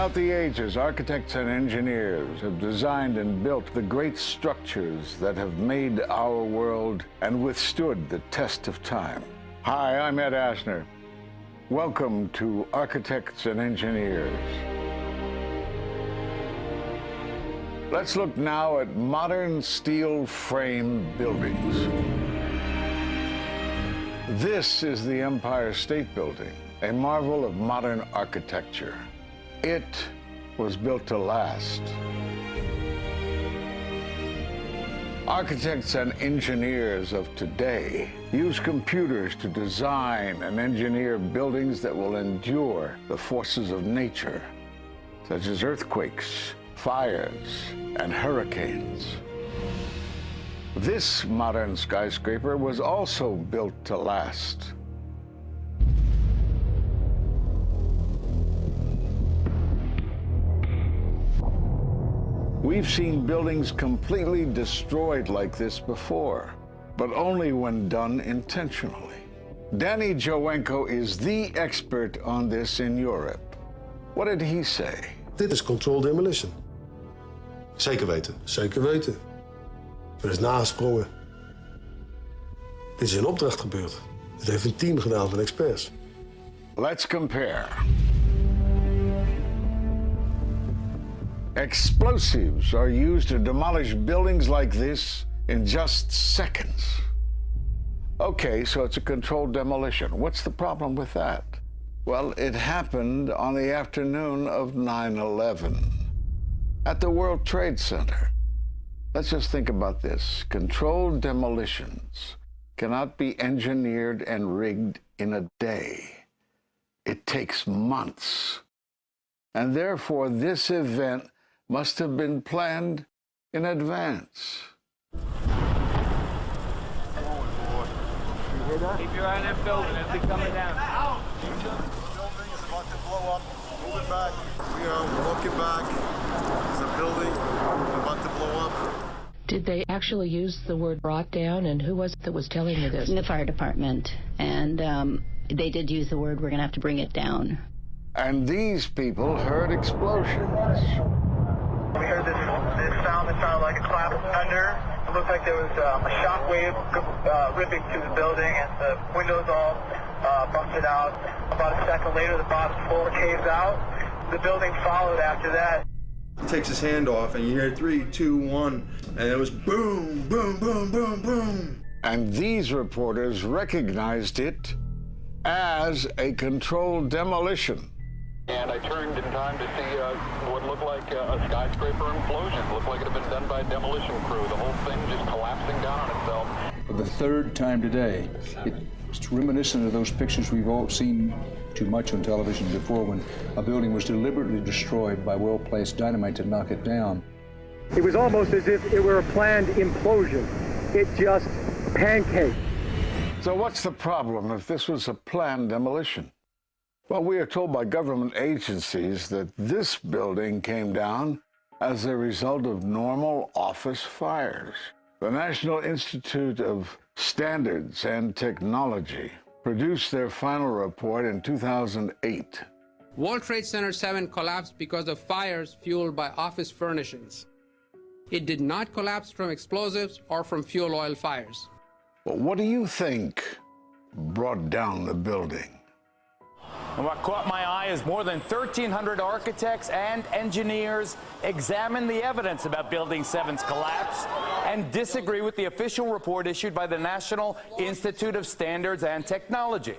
Throughout the ages, architects and engineers have designed and built the great structures that have made our world and withstood the test of time. Hi, I'm Ed Asner. Welcome to Architects and Engineers. Let's look now at modern steel frame buildings. This is the Empire State Building, a marvel of modern architecture. It was built to last. Architects and engineers of today use computers to design and engineer buildings that will endure the forces of nature, such as earthquakes, fires, and hurricanes. This modern skyscraper was also built to last. We've seen buildings completely destroyed like this before, but only when done intentionally. Danny Jowenko is the expert on this in Europe. What did he say? Dit is controlled demolition. Zeker weten. Zeker weten. Er is nagesprongen. Dit is in opdracht gebeurd. Dit heeft een team gedaan van experts. Let's compare. Explosives are used to demolish buildings like this in just seconds. Okay, so it's a controlled demolition. What's the problem with that? Well, it happened on the afternoon of 9/11 at the World Trade Center. Let's just think about this. Controlled demolitions cannot be engineered and rigged in a day. It takes months. And therefore, this event must have been planned in advance. You hear that? Keep your eye on that building as they're coming down. The building is about to blow up. Moving back. We are walking back. There's a building about to blow up. Did they actually use the word brought down, and who was it that was telling you this? The fire department, and they did use the word, we're going to have to bring it down. And these people heard explosions. We heard this sound that sounded like a clap of thunder. It looked like there was a shock wave ripping through the building, and the windows all busted out. About a second later, the bottom floor caves out. The building followed after that. He takes his hand off, and you hear 3, 2, 1, and it was boom, boom, boom, boom, boom. And these reporters recognized it as a controlled demolition. And I turned in time to see what looked like a skyscraper implosion. It looked like it had been done by a demolition crew. The whole thing just collapsing down on itself. For the third time today, it's reminiscent of those pictures we've all seen too much on television before, when a building was deliberately destroyed by well-placed dynamite to knock it down. It was almost as if it were a planned implosion. It just pancaked. So what's the problem if this was a planned demolition? Well, we are told by government agencies that this building came down as a result of normal office fires. The National Institute of Standards and Technology produced their final report in 2008. World Trade Center 7 collapsed because of fires fueled by office furnishings. It did not collapse from explosives or from fuel oil fires. But what do you think brought down the building? And what caught my eye is more than 1,300 architects and engineers examine the evidence about Building 7's collapse and disagree with the official report issued by the National Institute of Standards and Technology.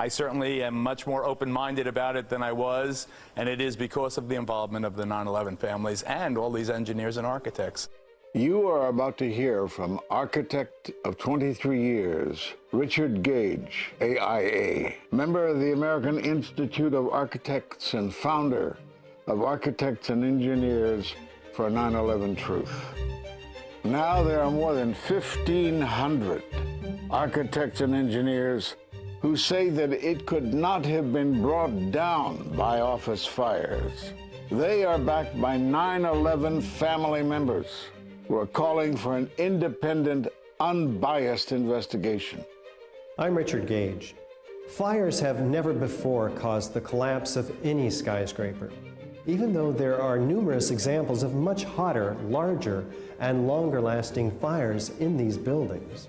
I certainly am much more open-minded about it than I was, and it is because of the involvement of the 9/11 families and all these engineers and architects. You are about to hear from architect of 23 years, Richard Gage, AIA, member of the American Institute of Architects and founder of Architects and Engineers for 9/11 Truth. Now there are more than 1,500 architects and engineers who say that it could not have been brought down by office fires. They are backed by 9/11 family members who are calling for an independent, unbiased investigation. I'm Richard Gage. Fires have never before caused the collapse of any skyscraper. even though there are numerous examples of much hotter, larger, and longer-lasting fires in these buildings.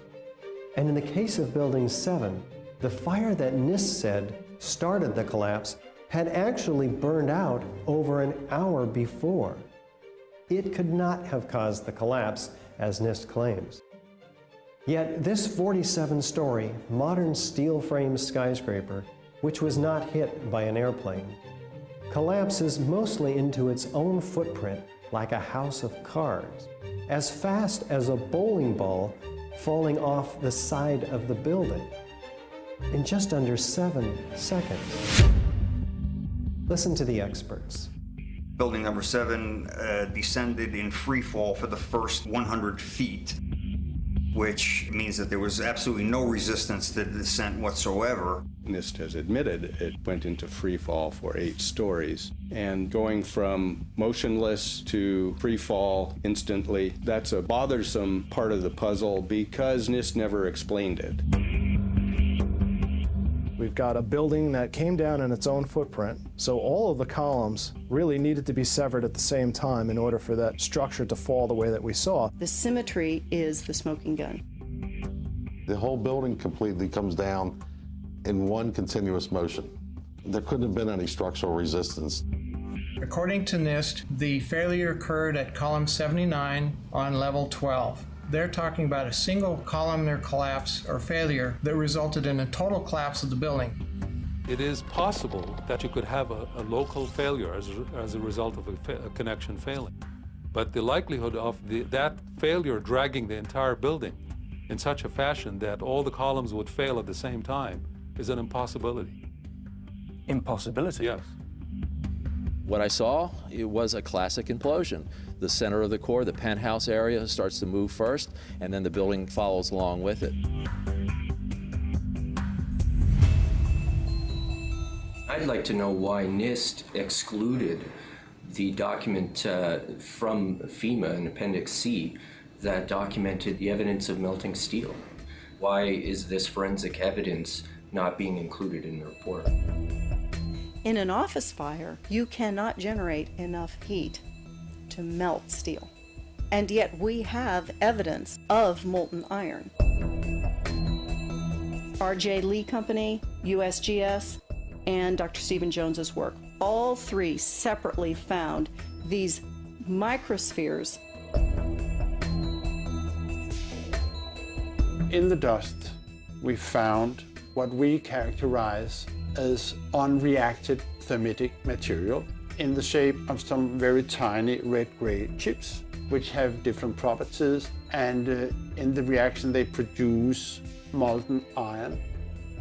And in the case of Building 7, the fire that NIST said started the collapse had actually burned out over an hour before. It could not have caused the collapse, as NIST claims. Yet this 47-story, modern steel-frame skyscraper, which was not hit by an airplane, collapses mostly into its own footprint like a house of cards, as fast as a bowling ball falling off the side of the building, in just under 7 seconds. Listen to the experts. Building number 7 descended in free fall for the first 100 feet, which means that there was absolutely no resistance to the descent whatsoever. NIST has admitted it went into free fall for 8 stories. And going from motionless to free fall instantly, that's a bothersome part of the puzzle because NIST never explained it. We've got a building that came down in its own footprint, so all of the columns really needed to be severed at the same time in order for that structure to fall the way that we saw. The symmetry is the smoking gun. The whole building completely comes down in one continuous motion. There couldn't have been any structural resistance. According to NIST, the failure occurred at column 79 on level 12. They're talking about a single columnar collapse or failure that resulted in a total collapse of the building. It is possible that you could have a local failure as a result of a connection failing. But the likelihood of that failure dragging the entire building in such a fashion that all the columns would fail at the same time is an impossibility. Impossibility? Yes. What I saw, it was a classic implosion. The center of the core, the penthouse area, starts to move first, and then the building follows along with it. I'd like to know why NIST excluded the document from FEMA in Appendix C that documented the evidence of melting steel. Why is this forensic evidence not being included in the report? In an office fire, you cannot generate enough heat to melt steel. And yet we have evidence of molten iron. R.J. Lee Company, USGS, and Dr. Stephen Jones's work, all three separately found these microspheres. In the dust, we found what we characterize as unreacted thermitic material in the shape of some very tiny red-gray chips, which have different properties, and in the reaction they produce molten iron,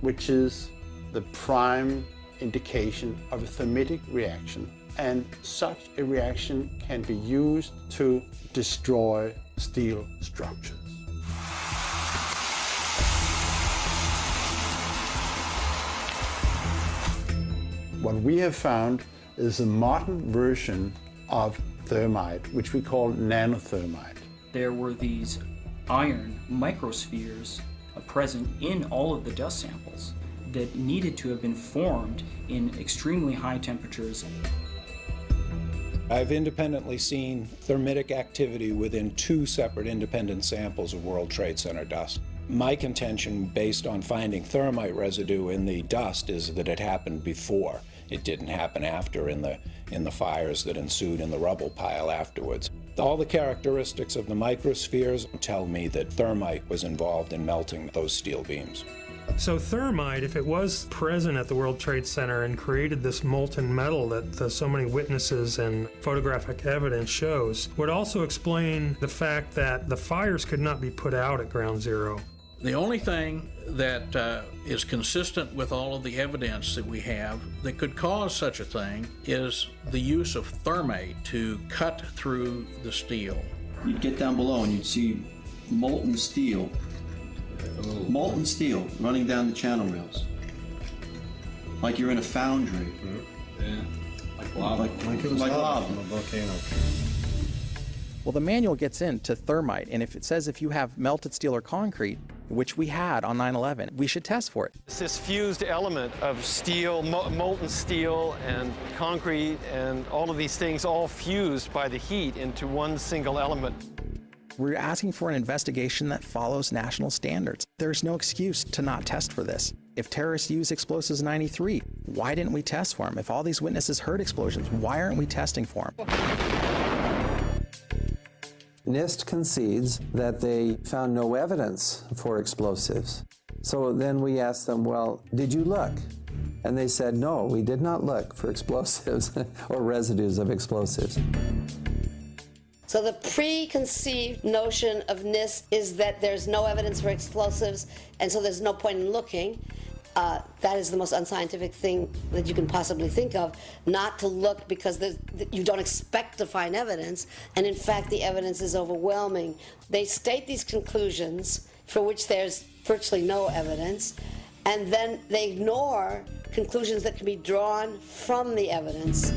which is the prime indication of a thermitic reaction. And such a reaction can be used to destroy steel structures. What we have found is a modern version of thermite, which we call nanothermite. There were these iron microspheres present in all of the dust samples that needed to have been formed in extremely high temperatures. I've independently seen thermitic activity within 2 separate independent samples of World Trade Center dust. My contention, based on finding thermite residue in the dust, is that it happened before. It didn't happen after in the fires that ensued in the rubble pile afterwards. All the characteristics of the microspheres tell me that thermite was involved in melting those steel beams. So thermite, if it was present at the World Trade Center and created this molten metal that so many witnesses and photographic evidence shows, would also explain the fact that the fires could not be put out at Ground Zero. The only thing that is consistent with all of the evidence that we have that could cause such a thing is the use of thermite to cut through the steel. You'd get down below and you'd see molten steel running down the channel rails. Like you're in a foundry. Yeah. Like lava. Like it was lava. From a volcano. Well, the manual gets into thermite, and if it says if you have melted steel or concrete, which we had on 9/11. We should test for it. It's this fused element of steel, molten steel and concrete and all of these things all fused by the heat into one single element. We're asking for an investigation that follows national standards. There's no excuse to not test for this. If terrorists used explosives in '93, why didn't we test for them? If all these witnesses heard explosions, why aren't we testing for them? NIST concedes that they found no evidence for explosives. So then we asked them, well, did you look? And they said, no, we did not look for explosives or residues of explosives. So the preconceived notion of NIST is that there's no evidence for explosives, and so there's no point in looking. That is the most unscientific thing that you can possibly think of, not to look because you don't expect to find evidence, and in fact the evidence is overwhelming. They state these conclusions for which there's virtually no evidence, and then they ignore conclusions that can be drawn from the evidence.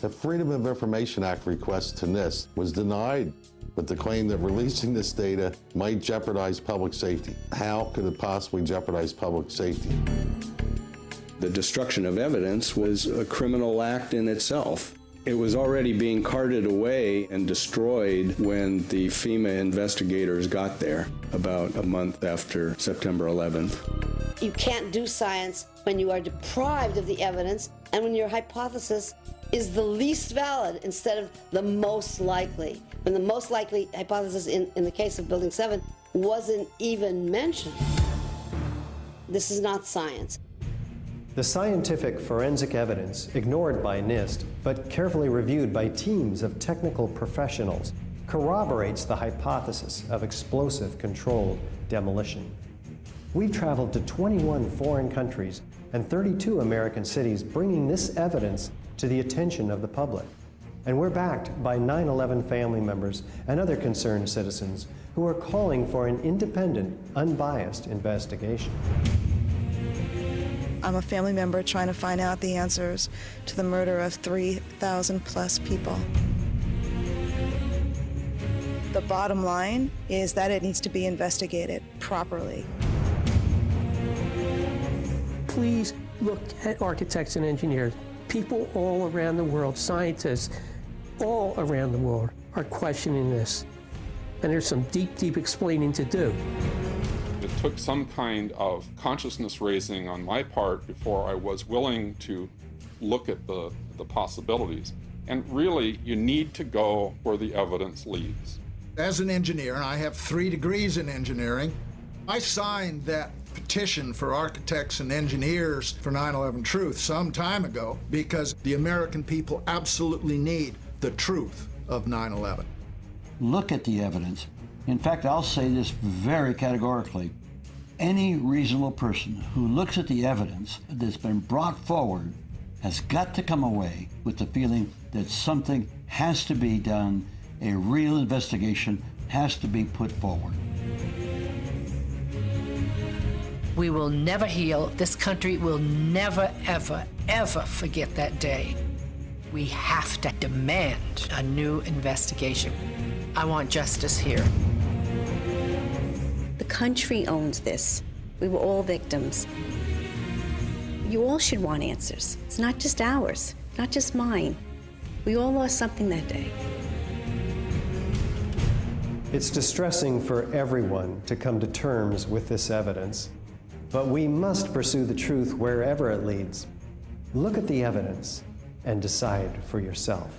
The Freedom of Information Act request to NIST was denied with the claim that releasing this data might jeopardize public safety. How could it possibly jeopardize public safety? The destruction of evidence was a criminal act in itself. It was already being carted away and destroyed when the FEMA investigators got there about a month after September 11th. You can't do science when you are deprived of the evidence and when your hypothesis is the least valid instead of the most likely. When the most likely hypothesis in the case of Building 7 wasn't even mentioned. This is not science. The scientific forensic evidence, ignored by NIST, but carefully reviewed by teams of technical professionals, corroborates the hypothesis of explosive-controlled demolition. We've traveled to 21 foreign countries and 32 American cities, bringing this evidence to the attention of the public. And we're backed by 9/11 family members and other concerned citizens who are calling for an independent, unbiased investigation. I'm a family member trying to find out the answers to the murder of 3,000 plus people. The bottom line is that it needs to be investigated properly. Please look at architects and engineers. People all around the world, scientists all around the world are questioning this. And there's some deep, deep explaining to do. It took some kind of consciousness raising on my part before I was willing to look at the possibilities. And really, you need to go where the evidence leads. As an engineer, and I have 3 degrees in engineering, I signed that petition for architects and engineers for 9/11 Truth some time ago because the American people absolutely need the truth of 9/11. Look at the evidence. In fact, I'll say this very categorically. Any reasonable person who looks at the evidence that's been brought forward has got to come away with the feeling that something has to be done, a real investigation has to be put forward. We will never heal. This country will never, ever, ever forget that day. We have to demand a new investigation. I want justice here. The country owns this. We were all victims. You all should want answers. It's not just ours, not just mine. We all lost something that day. It's distressing for everyone to come to terms with this evidence. But we must pursue the truth wherever it leads. Look at the evidence and decide for yourself.